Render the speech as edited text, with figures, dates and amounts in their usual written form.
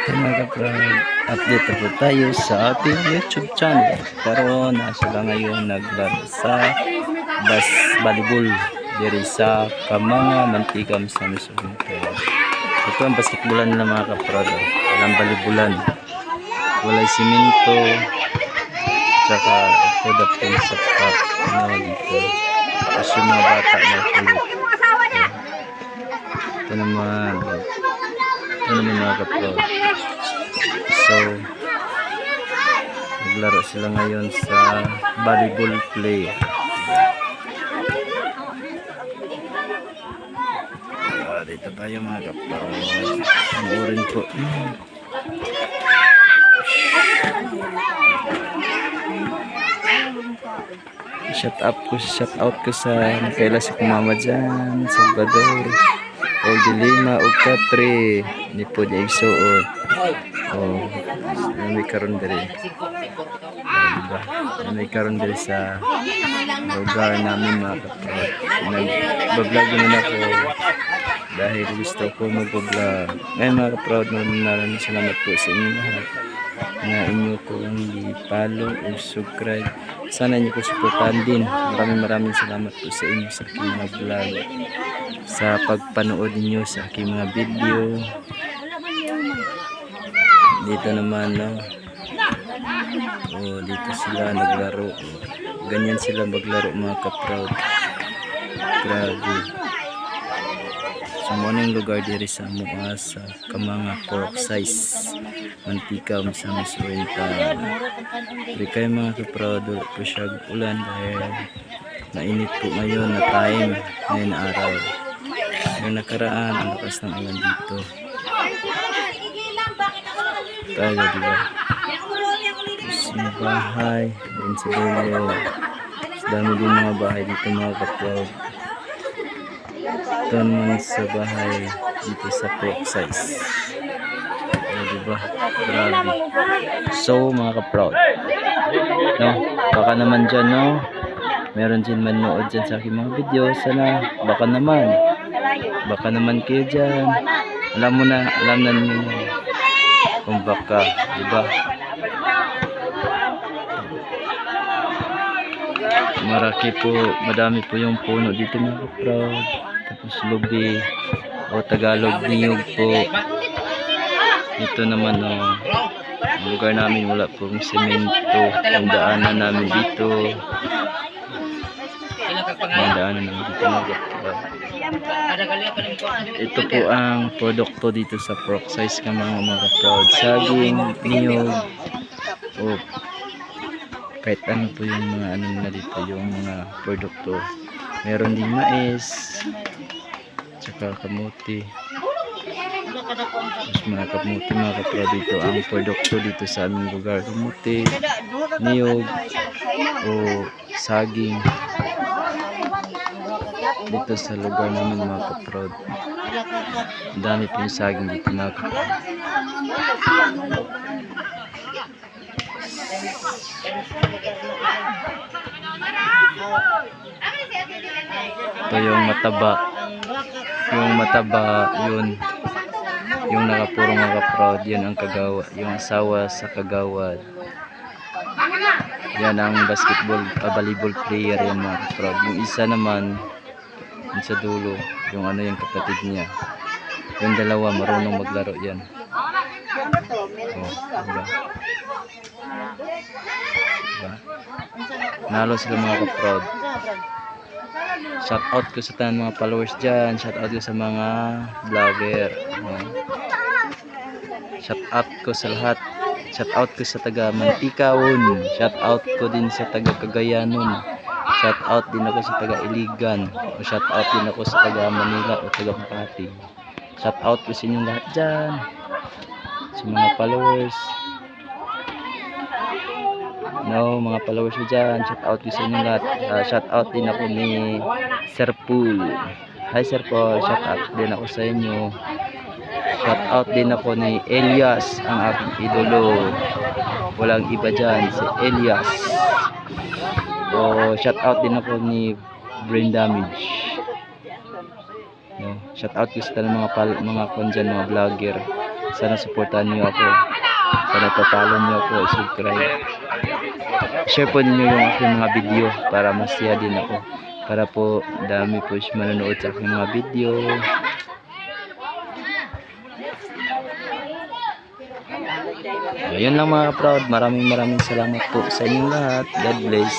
Mga kaprod, update na po tayo sa ating YouTube channel. Pero nasa lang ngayon naglaro sa volleyball diri sa Kamanga Mantigam sa Misugun. Ito ang basketballan nila mga kaprod. Walang volleyballan, walay simento, tsaka ito dapat sa park na dito. Tapos yung mga bata na kulit. Ito naman mga kaprod. So naglaro sila ngayon sa volleyball play. Dito tayo mga kaprod. Panoorin po. Shout out ko sa nakaila si kumama dyan, Salvador, o Dilima, o Katri, ni po di igsuon. May karon diri. Diba? May karon diri sa lugar namin mga kaprod. Nag-vlog naman ako dahil gusto ko mag-vlog. Ngayon mga kaprod, maraming salamat po sa inyo lahat na inyo kong i-follow o subscribe. Sana inyo ko supportahan din. Maraming salamat po sa inyo sa aking mga vlog, sa pagpanood niyo sa aking mga video. Dito naman dito sila naglaro. Ganyan sila maglaro mga kaproud. Grabe. So muna yung lugar diri sa mga sa Kamanga pork size Mantigam sa Misugun. Di kayo mga kaproud, po siya ulan dahil mainit po ngayon na time, ngayon na araw. Yung nakaraan, ang lakas ng ulan dito. Tayo, diba? Tapos yung bahay, din sa dulo. Dami din mga bahay dito mga kaproud. Ito naman sa bahay dito sa pork size. Diba? Grabe. So mga kaproud, no? Baka naman dyan, no? Meron din manood dyan sa aking mga video. Sana, baka naman kayo dyan. Alam na ninyo kung baka, diba? Madami po yung puno dito mga kaproud. Tapos lubi o Tagalog niyog po. Ito naman ang lugar namin, wala pong semento. Ang daanan namin dito. Ito po ang produkto dito sa pork size Kamanga mga kaproud. Saging, niyog, o kahit ano po yung mga na dito, yung mga produkto. Meron din mais, tsaka kamuti. Mas mga kamuti mga kaproud, dito ang produkto dito sa aming lugar. Kamuti, niyog, o saging. Dito sa lugar namin mga kaproud, dami po yung saging dito mga kaproud. Ito yung mataba yun yung nakapuro mga kaproud. Yun ang kagawa, yung asawa sa kagawad. Yan ang volleyball player yan mga kaproud. Yung isa naman yung sa dulo, yung yung kapatid niya. Yung dalawa marunong maglaro yan. Diba? Nalo sila mga kaproud. Shout out ko sa tanang mga followers dyan. Shout out ko sa mga vlogger. Shout out ko sa lahat. Shout out ko sa taga Mantikawon. Shout out ko din sa taga Cagayanon. Shout out din ako sa taga Iligan. O shout out din ako sa taga Manila o taga Makati. Shout out ko sa inyong lahat dyan, sa mga followers. Mga followers ko dyan, shout out ko sa inyong lahat. Shout out din ako ni Sir Pool. Hi Sir Paul, shout out din ako sa inyo. Shout out din ako ni Elias, ang aking idolo. Walang iba dyan, si Elias. Shout out din ako ni Brain Damage. Shout out ko sa mga kondyan, mga vlogger. Sana supportahan niyo ako. Sana papalo niyo ako, subscribe. Share po niyo yung aking mga video para masaya din ako. Para po dami po manonood sa aking mga video. Ayun lang mga proud. Maraming salamat po sa inyong lahat. God bless.